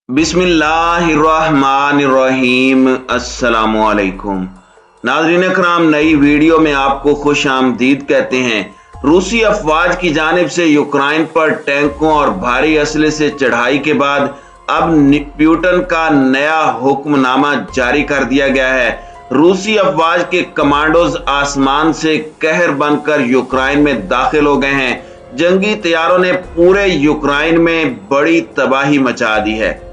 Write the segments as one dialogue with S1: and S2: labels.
S1: बिस्मिल्लाहिर्रहमानिर्रहीम। अस्सलामुअलैकुम नाज़रीन अकराम, नई वीडियो में आपको खुश आमदीद कहते हैं। रूसी अफवाज की जानिब से यूक्रेन पर टैंकों और भारी असले से चढ़ाई के बाद अब प्यूटन का नया हुक्मनामा जारी कर दिया गया है। रूसी अफवाज के कमांडोज आसमान से कहर बनकर यूक्रेन में दाखिल हो गए हैं। जंगी तैयारों ने पूरे यूक्रेन में बड़ी तबाही मचा दी है।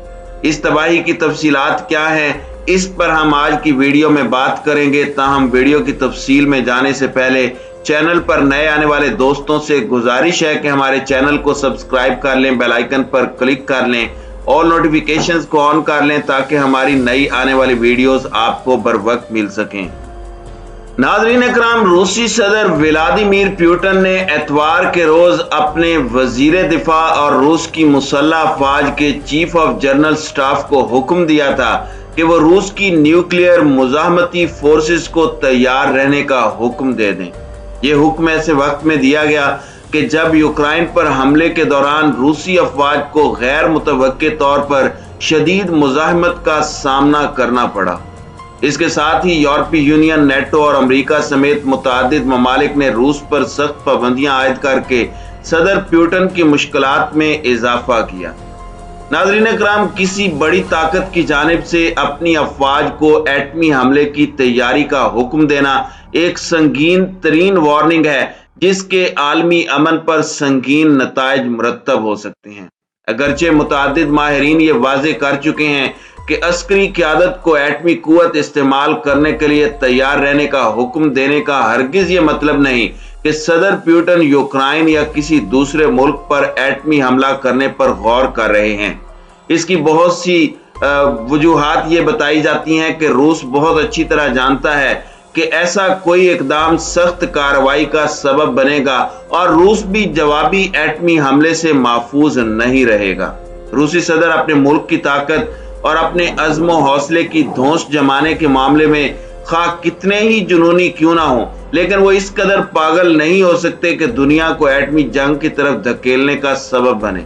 S1: इस तबाही की तफसीलात क्या हैं, इस पर हम आज की वीडियो में बात करेंगे। ताहम वीडियो की तफसील में जाने से पहले चैनल पर नए आने वाले दोस्तों से गुजारिश है कि हमारे चैनल को सब्सक्राइब कर लें, बेल आइकन पर क्लिक कर लें और नोटिफिकेशंस को ऑन कर लें ताकि हमारी नई आने वाली वीडियोस आपको बर वक्त मिल सकें। नाज़रीन इकराम, रूसी सदर व्लादिमीर पुतिन ने एतवार के रोज अपने वजीर दिफा और रूस की मुसल्लह अफवाज के चीफ ऑफ जनरल स्टाफ को हुक्म दिया था कि वो रूस की न्यूक्लियर मुजाहमती फोर्सेस को तैयार रहने का हुक्म दे दें। ये हुक्म ऐसे वक्त में दिया गया कि जब यूक्रेन पर हमले के दौरान रूसी अफवाज को गैर मुतवक्के तौर पर शदीद मुजाहमत का सामना करना पड़ा। इसके साथ ही यूरोपीय यूनियन, नेटो और अमेरिका समेत मुतअद्दिद ममालिक ने रूस पर सख्त पाबंदियां आयद करके सदर पुतिन की मुश्किलात में इजाफा किया। नाज़रीन इकराम, किसी बड़ी ताकत की जानिब से अपनी अफवाज को एटमी हमले की तैयारी का हुक्म देना एक संगीन तरीन वार्निंग है जिसके आलमी अमन पर संगीन नताइज मुरत्तब हो सकते हैं। अगरचे मुतअद्दिद माहिरीन ये वाज़े कर चुके हैं कि अस्करी क़यादत को एटमी कुव्वत इस्तेमाल करने के लिए तैयार रहने का हुक्म देने का हरगिज ये मतलब नहीं कि सदर पुतिन यूक्रेन या किसी दूसरे मुल्क पर एटमी हमला करने पर गौर कर रहे हैं। इसकी बहुत सी वजूहात ये बताई जाती हैं कि रूस बहुत अच्छी तरह जानता है कि ऐसा कोई इकदाम सख्त कार्रवाई का सबब बनेगा और रूस भी जवाबी एटमी हमले से महफूज नहीं रहेगा। रूसी सदर अपने मुल्क की ताकत और अपने अज़्म हौसले की धौंस जमाने के मामले में खा कितने ही जुनूनी क्यों ना हो, लेकिन वो इस कदर पागल नहीं हो सकते कि दुनिया को एटमी जंग की तरफ धकेलने का सबब बने।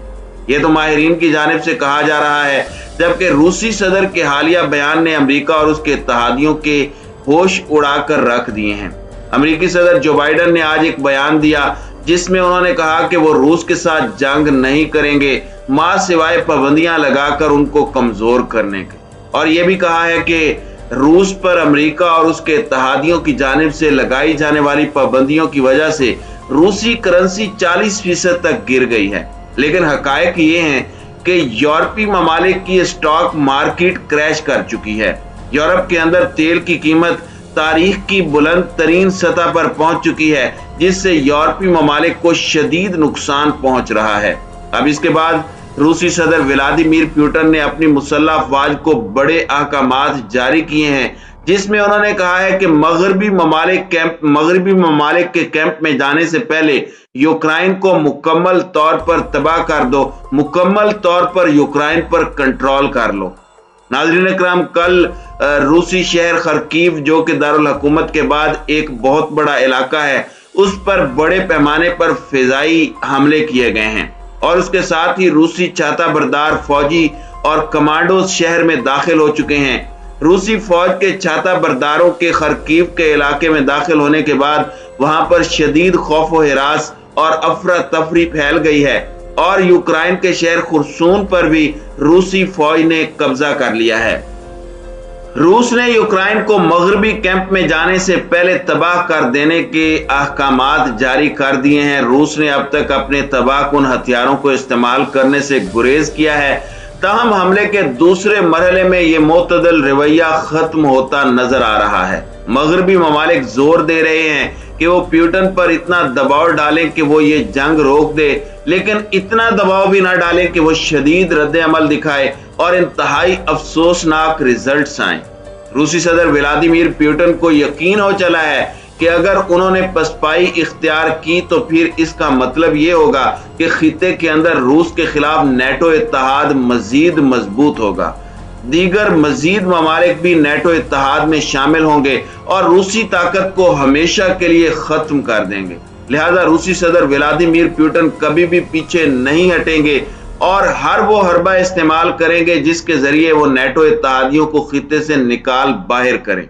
S1: ये तो माहिरीन की जानिब से कहा जा रहा है, जबकि रूसी सदर के हालिया बयान ने अमेरिका और उसके इत्तेहादियों के होश उड़ाकर रख दिए हैं। अमेरिकी सदर जो बाइडन ने आज एक बयान दिया जिसमें उन्होंने कहा कि वो रूस के साथ जंग नहीं करेंगे मां सिवाय पाबंदियां लगाकर उनको कमजोर करने के, और ये भी कहा है कि रूस पर अमेरिका और उसके इत्तेहादियों की जानिब से लगाई जाने वाली पाबंदियों की वजह से रूसी करेंसी 40% तक गिर गई है। लेकिन हकायक ये हैं कि यूरोपीय ममालिक की स्टॉक मार्केट क्रैश कर चुकी है। यूरोप के अंदर तेल की कीमत तारीख की बुलंद तरीन सतह पर पहुंच चुकी है, जिससे यूरोपीय ममालिक को शदीद नुकसान पहुंच रहा है। अब इसके बाद रूसी सदर व्लादिमीर पुतिन ने अपनी मुसल्लह अफवाज को बड़े अहकामात जारी किए हैं, जिसमें उन्होंने कहा है कि मगरबी ममालिक के कैंप में जाने से पहले यूक्रेन को मुकम्मल तौर पर तबाह कर दो, मुकम्मल तौर पर यूक्रेन पर कंट्रोल कर लो। नाज़रीन इकराम, कल रूसी शहर खरकीव जो कि दारुल हुकूमत के बाद एक बहुत बड़ा इलाका है, उस पर बड़े पैमाने पर फिजाई हमले किए गए हैं और उसके साथ ही रूसी चाहता बरदार फौजी और कमांडोज शहर में दाखिल हो चुके हैं। रूसी फौज के चाहता बरदारों के खरकीव के इलाके में दाखिल होने के बाद वहां पर शदीद खौफ व हिरास और अफरा तफरी फैल गई है और यूक्रेन के शहर खुर्सून पर भी रूसी फौज ने कब्जा कर लिया है। रूस ने यूक्रेन को मगरबी कैंप में जाने से पहले तबाह कर देने के अहकामात जारी कर दिए हैं। रूस ने अब तक अपने तबाहकुन हथियारों को इस्तेमाल करने से गुरेज किया है। ताहम हमले के दूसरे मरहले में ये मोतदल रवैया खत्म होता नजर आ रहा है। मगरबी ममालिक जोर दे रहे हैं कि वो पुतिन पर इतना दबाव डालें कि वो ये जंग रोक दे, लेकिन इतना दबाव भी ना डालें कि वो शदीद रद्द अमल दिखाए और इंतहाई अफसोसनाक रिजल्ट्स आए। रूसी सदर व्लादिमीर पुतिन को यकीन हो चला है कि अगर उन्होंने पसपाई इख्तियार की तो फिर इसका मतलब ये होगा कि खिते के अंदर रूस के खिलाफ नेटो इत्तेहाद मजीद मजबूत होगा। दीगर मजीद ममालिक भी नेटो इत्तेहाद में शामिल होंगे और रूसी ताकत को हमेशा के लिए खत्म कर देंगे। लिहाजा रूसी सदर व्लादिमीर पुतिन कभी भी पीछे नहीं हटेंगे और हर वो हरबा इस्तेमाल करेंगे जिसके जरिए वो नेटो इत्तेहादियों को खित्ते से निकाल बाहर करें।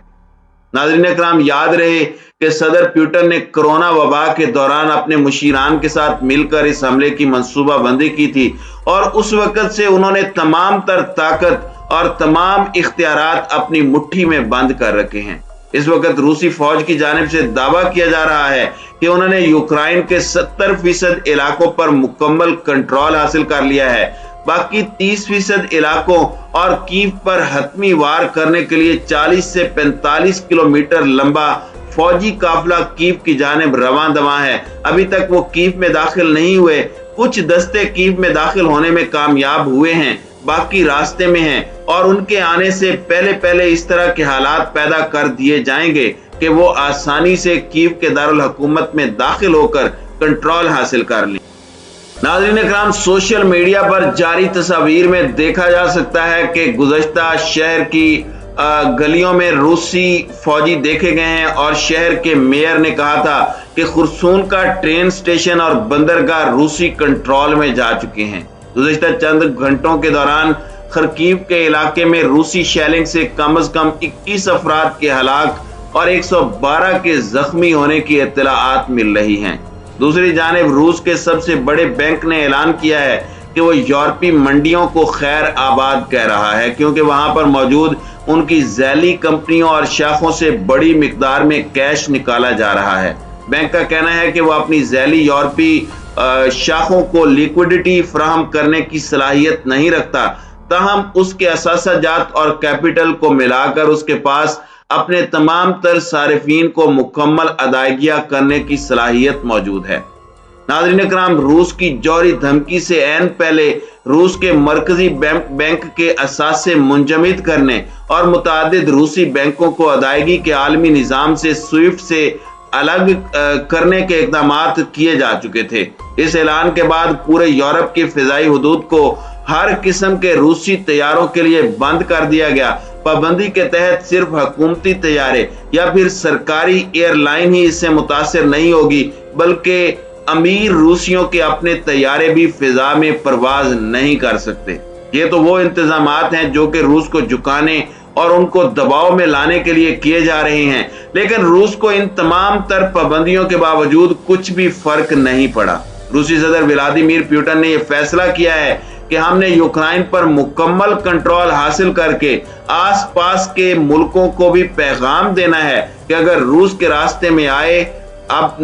S1: नाज़रीन इकराम, याद रहे कि सदर पुतिन ने कोरोना वबा के दौरान अपने मुशीरान के साथ मिलकर इस हमले की मंसूबा बंदी की थी और उस वक्त से उन्होंने तमाम तर ताकत और तमाम इख्तियारात अपनी मुट्ठी में बंद कर रखे हैं। इस वक्त रूसी फौज की जानिब से दावा किया जा रहा है कि उन्होंने यूक्रेन के 70% इलाकों पर मुकम्मल कंट्रोल हासिल कर लिया है। बाकी 30% इलाकों और कीव पर हतमी वार करने के लिए 40 से 45 किलोमीटर लंबा फौजी काफिला कीव की जानिब रवां दवा है। अभी तक वो कीव में दाखिल नहीं हुए। कुछ दस्ते कीव में दाखिल होने में कामयाब हुए हैं, बाकी रास्ते में हैं और उनके आने से पहले इस तरह के हालात पैदा कर दिए जाएंगे कि वो आसानी से कीव के दारुल हुकूमत में दाखिल होकर कंट्रोल हासिल कर लें। नाज़रीन इकराम, सोशल मीडिया पर जारी तस्वीर में देखा जा सकता है कि गुज़श्ता शहर की गलियों में रूसी फौजी देखे गए हैं और शहर के मेयर ने कहा था कि खुर्सून का ट्रेन स्टेशन और बंदरगाह रूसी कंट्रोल में जा चुके हैं। गुज़श्ता चंद घंटों के दौरान खरकीव के इलाके में रूसी शेलिंग से कम से कम 21 अफराद के हलाक और 112 के जख्मी होने की इत्तलाआत मिल रही हैं। दूसरी जानिब रूस के सबसे बड़े बैंक ने ऐलान किया है कि वो यूरोपीय मंडियों को खैर आबाद कह रहा है, क्योंकि वहां पर मौजूद उनकी झैली कंपनियों और शाखों से बड़ी मिकदार में कैश निकाला जा रहा है। बैंक का कहना है कि वो अपनी झैली यूरोपीय शाखों को लिक्विडिटी फराहम करने की सलाहियत नहीं रखता, ताहम उसके असासाजात और कैपिटल को मिलाकर उसके पास अपने तमाम तर सारिफीन को मुकम्मल अदायगियां करने की सलाहियत मौजूद है। नाज़रीन इकराम, रूस की जौहरी धमकी से ऐन पहले रूस के मरकजी बैंक के असासे मुंजमद करने और मुतादिद रूसी बैंकों को अदायगी के आलमी निज़ाम से स्विफ्ट से अलग करने के इक़दाम किए जा चुके थे। इस ऐलान के बाद पूरे यूरोप की फिजाई हुदूद को हर किस्म के रूसी तैयारों के लिए बंद कर दिया गया। पाबंदी के तहत सिर्फ हुकूमती तैयारे या फिर सरकारी एयरलाइन ही इससे मुतासिर नहीं होगी, बल्कि अमीर रूसियों के अपने तैयारे भी फिजा में परवाज नहीं कर सकते। ये तो वो इंतजामात हैं जो कि रूस को झुकाने और उनको दबाव में लाने के लिए किए जा रहे हैं, लेकिन रूस को इन तमाम तर पाबंदियों के बावजूद कुछ भी फर्क नहीं पड़ा। रूसी सदर व्लादिमीर पुतिन ने यह फैसला किया है कि हमने यूक्रेन पर मुकम्मल कंट्रोल हासिल करके आसपास के मुल्कों को भी पैगाम देना है कि अगर रूस के रास्ते में आए, अब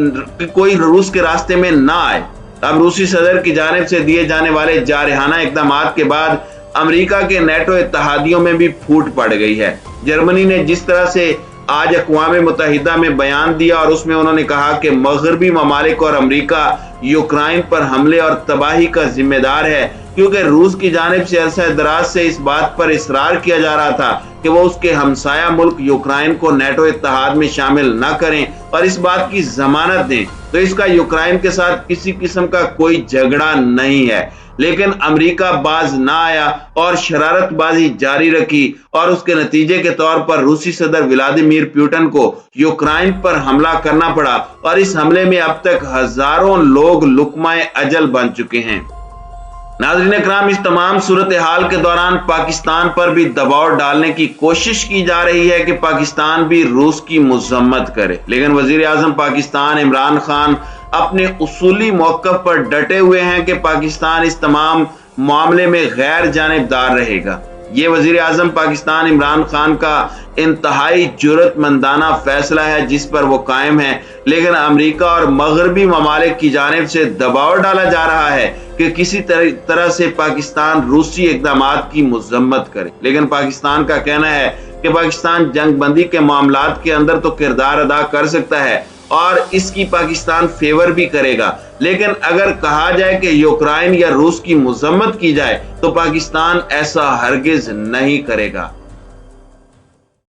S1: कोई रूस के रास्ते में ना आए। अब रूसी सदर की जानिब से दिए जाने वाले जारहाना इक़दामात के बाद अमेरिका के नेटो इत्तेहादियों में भी फूट पड़ गई है। जर्मनी ने जिस तरह से आज अक़वाम मुत्तहिदा में बयान दिया और उसमें उन्होंने कहा कि मगरबी ममालिक और अमेरिका यूक्रेन पर हमले और तबाही का जिम्मेदार है, क्योंकि रूस की जानिब से अरसा दराज से इस बात पर इसरार किया जा रहा था कि वो उसके हमसाया मुल्क यूक्रेन को नेटो इत्तेहाद में शामिल न करें और इस बात की जमानत दें, तो इसका यूक्रेन के साथ किसी किस्म का कोई झगड़ा नहीं है। लेकिन अमेरिका बाज ना आया और शरारतबाजी जारी रखी और उसके नतीजे के तौर पर रूसी सदर व्लादिमीर पुतिन को यूक्रेन पर हमला करना पड़ा और इस हमले में अब तक हजारों लोग लुकमाए अजल बन चुके हैं। नाज़रीन इकराम, इस तमाम सूरत हाल के दौरान पाकिस्तान पर भी दबाव डालने की कोशिश की जा रही है कि पाकिस्तान भी रूस की मजम्मत करे, लेकिन वजीर आजम पाकिस्तान इमरान खान अपने उसूली मौक़िफ़ पर डटे हुए हैं कि पाकिस्तान इस तमाम मामले में गैर जानिबदार रहेगा। ये वजीर आजम पाकिस्तान इमरान खान का इंतहाई जुर्रतमंदाना फैसला है जिस पर वो कायम है, लेकिन अमेरिका और मगरबी ममालिक की जानिब से दबाव डाला जा रहा है कि किसी तरह से पाकिस्तान रूसी इक़दामात की मजम्मत करे। लेकिन पाकिस्तान का कहना है कि पाकिस्तान जंग बंदी के मामलात के अंदर तो किरदार अदा कर सकता है और इसकी पाकिस्तान फेवर भी करेगा, लेकिन अगर कहा जाए कि यूक्रेन या रूस की मजम्मत की जाए तो पाकिस्तान ऐसा हरगिज नहीं करेगा।